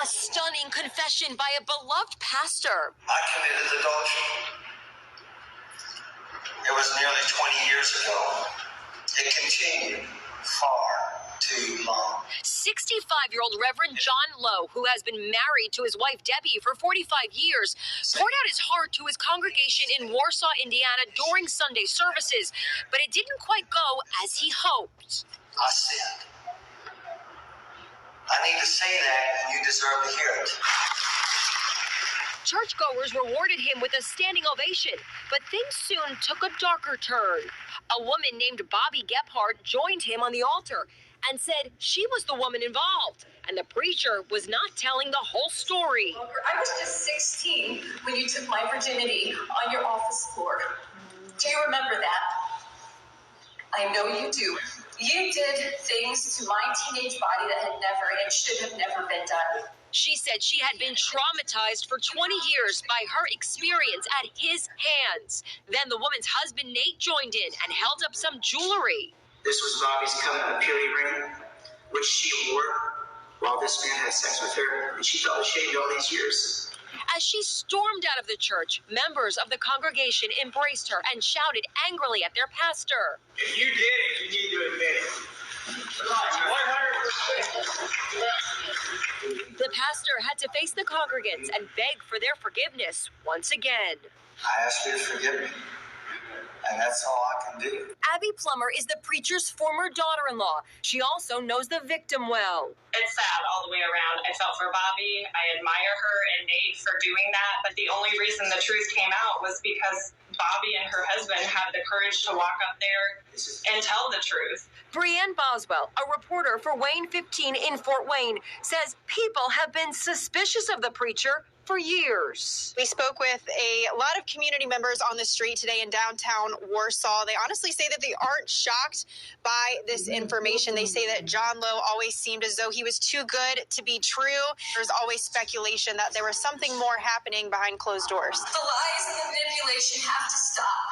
A stunning confession by a beloved pastor. I committed adultery. It was nearly 20 years ago. It continued far too long. 65-year-old Reverend John Lowe, who has been married to his wife Debbie for 45 years, poured out his heart to his congregation in Warsaw, Indiana during Sunday services, but it didn't quite go as he hoped. I sinned. I need to say that, and you deserve to hear it. Churchgoers rewarded him with a standing ovation, but things soon took a darker turn. A woman named Bobby Gephardt joined him on the altar and said she was the woman involved, and the preacher was not telling the whole story. I was just 16 when you took my virginity on your office floor. Do you remember that? I know you do. You did things to my teenage body that had never and should have never been done. She said she had been traumatized for 20 years by her experience at his hands. Then the woman's husband, Nate, joined in and held up some jewelry. This was Bobby's covenant of purity ring, which she wore while this man had sex with her, and she felt ashamed all these years. As she stormed out of the church, members of the congregation embraced her and shouted angrily at their pastor. If you did it, you need to admit it. 100%. The pastor had to face the congregants and beg for their forgiveness once again. I ask you to forgive me, and that's all I can do. Abby Plummer is the preacher's former daughter-in-law. She also knows the victim well. It's sad all the way around. I felt for Bobby. I admire her and Nate for doing that. But the only reason the truth came out was because Bobby and her husband had the courage to walk up there and tell the truth. Brianne Boswell, a reporter for Wayne 15 in Fort Wayne, says people have been suspicious of the preacher for years. We spoke with a lot of community members on the street today in downtown Warsaw. They honestly say that they aren't shocked by this information. They say that John Lowe always seemed as though he was too good to be true. There's always speculation that there was something more happening behind closed doors. The lies and the manipulation have to stop.